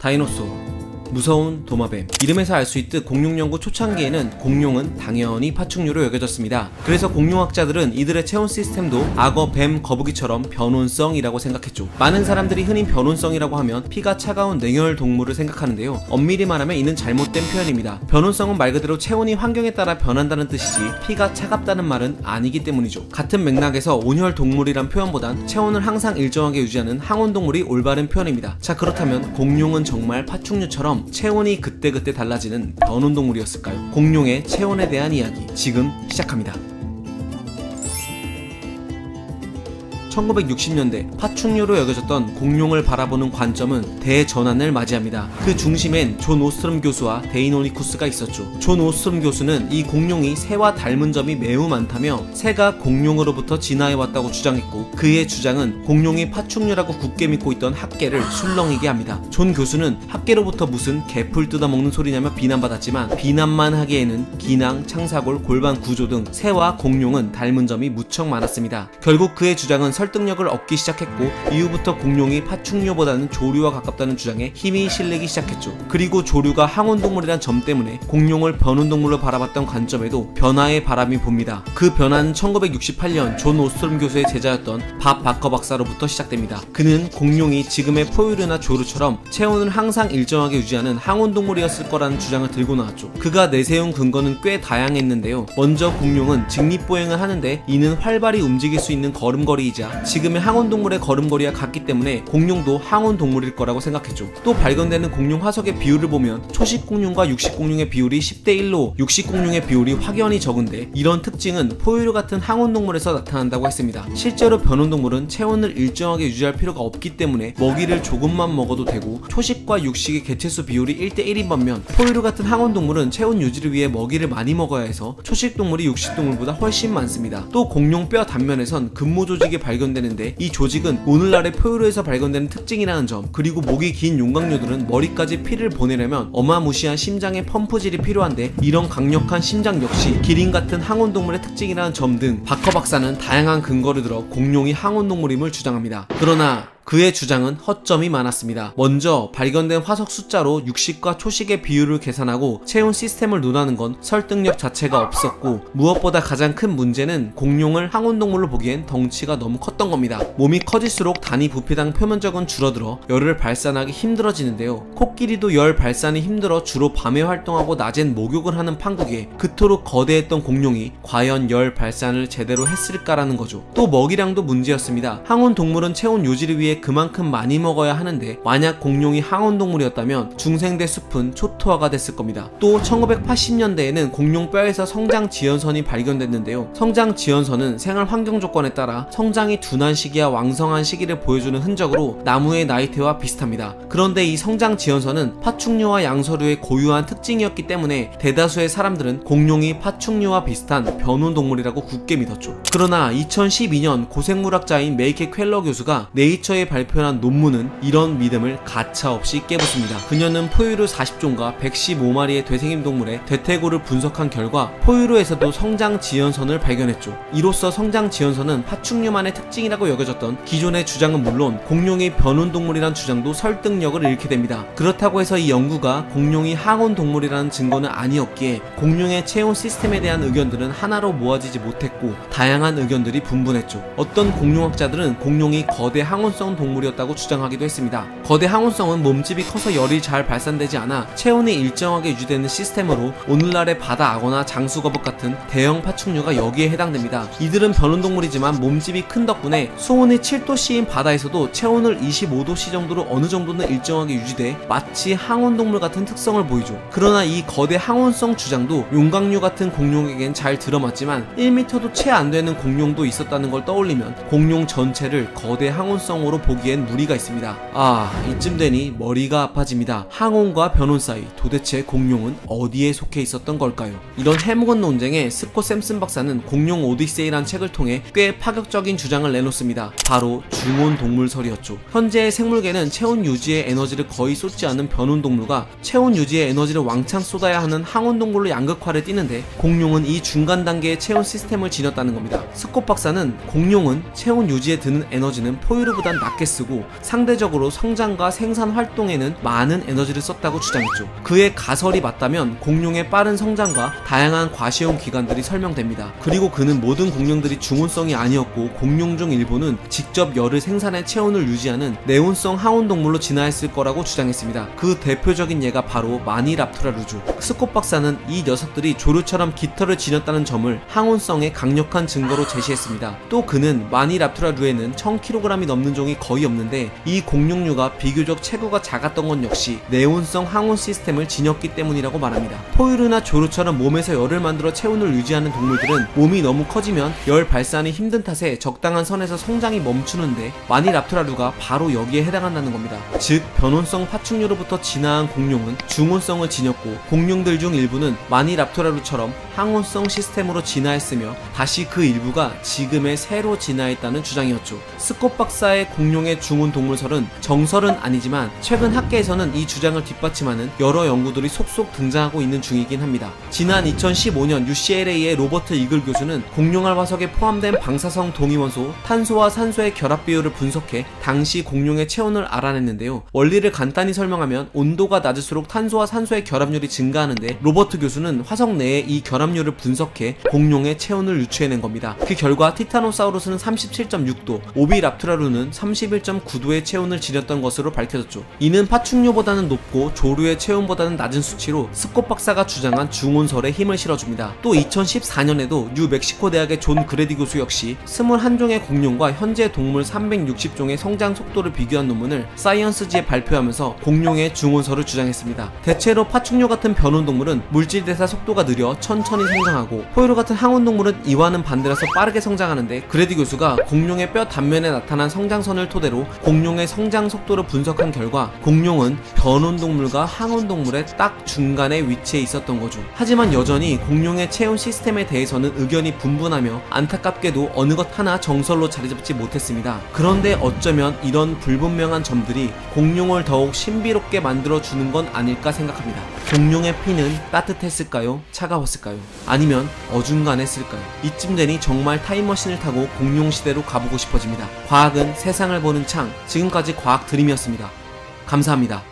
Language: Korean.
다이노소어, 무서운 도마뱀. 이름에서 알 수 있듯 공룡 연구 초창기에는 공룡은 당연히 파충류로 여겨졌습니다. 그래서 공룡학자들은 이들의 체온 시스템도 악어, 뱀, 거북이처럼 변온성이라고 생각했죠. 많은 사람들이 흔히 변온성이라고 하면 피가 차가운 냉혈 동물을 생각하는데요. 엄밀히 말하면 이는 잘못된 표현입니다. 변온성은 말 그대로 체온이 환경에 따라 변한다는 뜻이지 피가 차갑다는 말은 아니기 때문이죠. 같은 맥락에서 온혈 동물이란 표현보단 체온을 항상 일정하게 유지하는 항온 동물이 올바른 표현입니다. 자, 그렇다면 공룡은 정말 파충류처럼 체온이 그때그때 달라지는 변온 동물이었을까요? 공룡의 체온에 대한 이야기 지금 시작합니다. 1960년대 파충류로 여겨졌던 공룡을 바라보는 관점은 대전환을 맞이합니다. 그 중심엔 존 오스트롬 교수와 데이노니쿠스가 있었죠. 존 오스트롬 교수는 이 공룡이 새와 닮은 점이 매우 많다며 새가 공룡으로부터 진화해왔다고 주장했고, 그의 주장은 공룡이 파충류라고 굳게 믿고 있던 학계를 술렁이게 합니다. 존 교수는 학계로부터 무슨 개풀 뜯어먹는 소리냐며 비난받았지만, 비난만 하기에는 기낭, 창사골, 골반 구조 등 새와 공룡은 닮은 점이 무척 많았습니다. 결국 그의 주장은 설득력을 얻기 시작했고, 이후부터 공룡이 파충류보다는 조류와 가깝다는 주장에 힘이 실리기 시작했죠. 그리고 조류가 항온동물이란 점 때문에 공룡을 변온동물로 바라봤던 관점에도 변화의 바람이 붑니다. 그 변화는 1968년 존 오스트롬 교수의 제자였던 밥 바커 박사로부터 시작됩니다. 그는 공룡이 지금의 포유류나 조류처럼 체온을 항상 일정하게 유지하는 항온동물이었을 거라는 주장을 들고 나왔죠. 그가 내세운 근거는 꽤 다양했는데요. 먼저 공룡은 직립보행을 하는데 이는 활발히 움직일 수 있는 걸음걸이이자 지금의 항온동물의 걸음걸이와 같기 때문에 공룡도 항온동물일 거라고 생각했죠. 또 발견되는 공룡 화석의 비율을 보면 초식공룡과 육식공룡의 비율이 10대1로 육식공룡의 비율이 확연히 적은데, 이런 특징은 포유류 같은 항온동물에서 나타난다고 했습니다. 실제로 변온동물은 체온을 일정하게 유지할 필요가 없기 때문에 먹이를 조금만 먹어도 되고, 초식과 육식의 개체수 비율이 1대1인 반면 포유류 같은 항온동물은 체온 유지를 위해 먹이를 많이 먹어야 해서 초식동물이 육식동물보다 훨씬 많습니다. 또 공룡 뼈 단면에선 근모 조직이 발견되는데, 이 조직은 오늘날의 포유류에서 발견되는 특징이라는 점, 그리고 목이 긴 용광류들은 머리까지 피를 보내려면 어마무시한 심장의 펌프질이 필요한데, 이런 강력한 심장 역시 기린 같은 항온동물의 특징이라는 점 등 바커 박사는 다양한 근거를 들어 공룡이 항온동물임을 주장합니다. 그러나 그의 주장은 허점이 많았습니다. 먼저 발견된 화석 숫자로 육식과 초식의 비율을 계산하고 체온 시스템을 논하는 건 설득력 자체가 없었고, 무엇보다 가장 큰 문제는 공룡을 항온동물로 보기엔 덩치가 너무 컸던 겁니다. 몸이 커질수록 단위 부피당 표면적은 줄어들어 열을 발산하기 힘들어지는데요. 코끼리도 열 발산이 힘들어 주로 밤에 활동하고 낮엔 목욕을 하는 판국에 그토록 거대했던 공룡이 과연 열 발산을 제대로 했을까라는 거죠. 또 먹이량도 문제였습니다. 항온동물은 체온 유지를 위해 그만큼 많이 먹어야 하는데, 만약 공룡이 항온동물이었다면 중생대 숲은 초토화가 됐을 겁니다. 또 1980년대에는 공룡 뼈에서 성장 지연선이 발견됐는데요. 성장 지연선은 생활 환경 조건에 따라 성장이 둔한 시기와 왕성한 시기를 보여주는 흔적으로 나무의 나이테와 비슷합니다. 그런데 이 성장 지연선은 파충류와 양서류의 고유한 특징이었기 때문에 대다수의 사람들은 공룡이 파충류와 비슷한 변온동물이라고 굳게 믿었죠. 그러나 2012년 고생물학자인 메이케 퀼러 교수가 네이처에 발표한 논문은 이런 믿음을 가차없이 깨부숩니다. 그녀는 포유류 40종과 115마리의 되새김 동물의 대퇴고를 분석한 결과 포유류에서도 성장 지연선을 발견했죠. 이로써 성장 지연선은 파충류만의 특징이라고 여겨졌던 기존의 주장은 물론 공룡이 변온동물이란 주장도 설득력을 잃게 됩니다. 그렇다고 해서 이 연구가 공룡이 항온동물이라는 증거는 아니었기에 공룡의 체온 시스템에 대한 의견들은 하나로 모아지지 못했고, 다양한 의견들이 분분했죠. 어떤 공룡학자들은 공룡이 거대 항온성 동물이었다고 주장하기도 했습니다. 거대 항온성은 몸집이 커서 열이 잘 발산되지 않아 체온이 일정하게 유지되는 시스템으로 오늘날의 바다 악어나 장수거북 같은 대형 파충류가 여기에 해당됩니다. 이들은 변온동물이지만 몸집이 큰 덕분에 수온이 7도씨인 바다에서도 체온을 25도씨 정도로 어느 정도는 일정하게 유지돼 마치 항온동물 같은 특성을 보이죠. 그러나 이 거대 항온성 주장도 용광류 같은 공룡에겐 잘 들어맞지만 1m도 채 안 되는 공룡도 있었다는 걸 떠올리면 공룡 전체를 거대 항온성으로 보기엔 무리가 있습니다. 이쯤 되니 머리가 아파집니다. 항온과 변온 사이, 도대체 공룡은 어디에 속해 있었던 걸까요? 이런 해묵은 논쟁에 스콧 샘슨 박사는 공룡 오디세이란 책을 통해 꽤 파격적인 주장을 내놓습니다. 바로 중온 동물설이었죠. 현재의 생물계는 체온 유지에 에너지를 거의 쏟지 않은 변온 동물과 체온 유지에 에너지를 왕창 쏟아야 하는 항온 동물로 양극화를 띠는데, 공룡은 이 중간 단계의 체온 시스템을 지녔다는 겁니다. 스콧 박사는 공룡은 체온 유지에 드는 에너지는 포유류보단 작게 쓰고 상대적으로 성장과 생산 활동에는 많은 에너지를 썼다고 주장했죠. 그의 가설이 맞다면 공룡의 빠른 성장과 다양한 과시용 기관들이 설명됩니다. 그리고 그는 모든 공룡들이 중온성이 아니었고 공룡 중 일부는 직접 열을 생산해 체온을 유지하는 내온성 항온 동물로 진화했을 거라고 주장했습니다. 그 대표적인 예가 바로 마니랍토라루죠. 스콧 박사는 이 녀석들이 조류처럼 깃털을 지녔다는 점을 항온성의 강력한 증거로 제시했습니다. 또 그는 마니랍토라루에는 1000kg이 넘는 종이 거의 없는데 이 공룡류가 비교적 체구가 작았던 건 역시 내온성 항온 시스템을 지녔기 때문이라고 말합니다. 포유류나 조류처럼 몸에서 열을 만들어 체온을 유지하는 동물들은 몸이 너무 커지면 열 발산이 힘든 탓에 적당한 선에서 성장이 멈추는데 마니랍토라루가 바로 여기에 해당한다는 겁니다. 즉 변온성 파충류로부터 진화한 공룡은 중온성을 지녔고 공룡들 중 일부는 마니랍토라루처럼 항온성 시스템으로 진화했으며 다시 그 일부가 지금의 새로 진화했다는 주장이었죠. 스콧 박사의 공룡의 중온 동물설은 정설은 아니지만 최근 학계에서는 이 주장을 뒷받침하는 여러 연구들이 속속 등장하고 있는 중이긴 합니다. 지난 2015년 UCLA의 로버트 이글 교수는 공룡알 화석에 포함된 방사성 동위원소 탄소와 산소의 결합 비율을 분석해 당시 공룡의 체온을 알아냈는데요. 원리를 간단히 설명하면 온도가 낮을수록 탄소와 산소의 결합률이 증가하는데 로버트 교수는 화석 내에 이 결합률을 분석해 공룡의 체온을 유추해낸 겁니다. 그 결과 티타노사우루스는 37.6도, 오비랍토라루는 31.9도의 체온을 지녔던 것으로 밝혀졌죠. 이는 파충류보다는 높고 조류의 체온보다는 낮은 수치로 스콧 박사가 주장한 중온설에 힘을 실어줍니다. 또 2014년에도 뉴멕시코 대학의 존 그레디 교수 역시 21종의 공룡과 현재 동물 360종의 성장 속도를 비교한 논문을 사이언스지에 발표하면서 공룡의 중온설을 주장했습니다. 대체로 파충류 같은 변온동물은 물질 대사 속도가 느려 천천히 성장하고 포유류 같은 항온동물은 이와는 반대라서 빠르게 성장하는데 그레디 교수가 공룡의 뼈 단면에 나타난 성장선을 토대로 공룡의 성장 속도를 분석한 결과 공룡은 변온동물과 항온동물의 딱 중간에 위치해 있었던 거죠. 하지만 여전히 공룡의 체온 시스템에 대해서는 의견이 분분하며 안타깝게도 어느 것 하나 정설로 자리잡지 못했습니다. 그런데 어쩌면 이런 불분명한 점들이 공룡을 더욱 신비롭게 만들어주는 건 아닐까 생각합니다. 공룡의 피는 따뜻했을까요? 차가웠을까요? 아니면 어중간했을까요? 이쯤 되니 정말 타임머신을 타고 공룡 시대로 가보고 싶어집니다. 과학은 세상을 보는 창, 지금까지 과학 드림이었습니다. 감사합니다.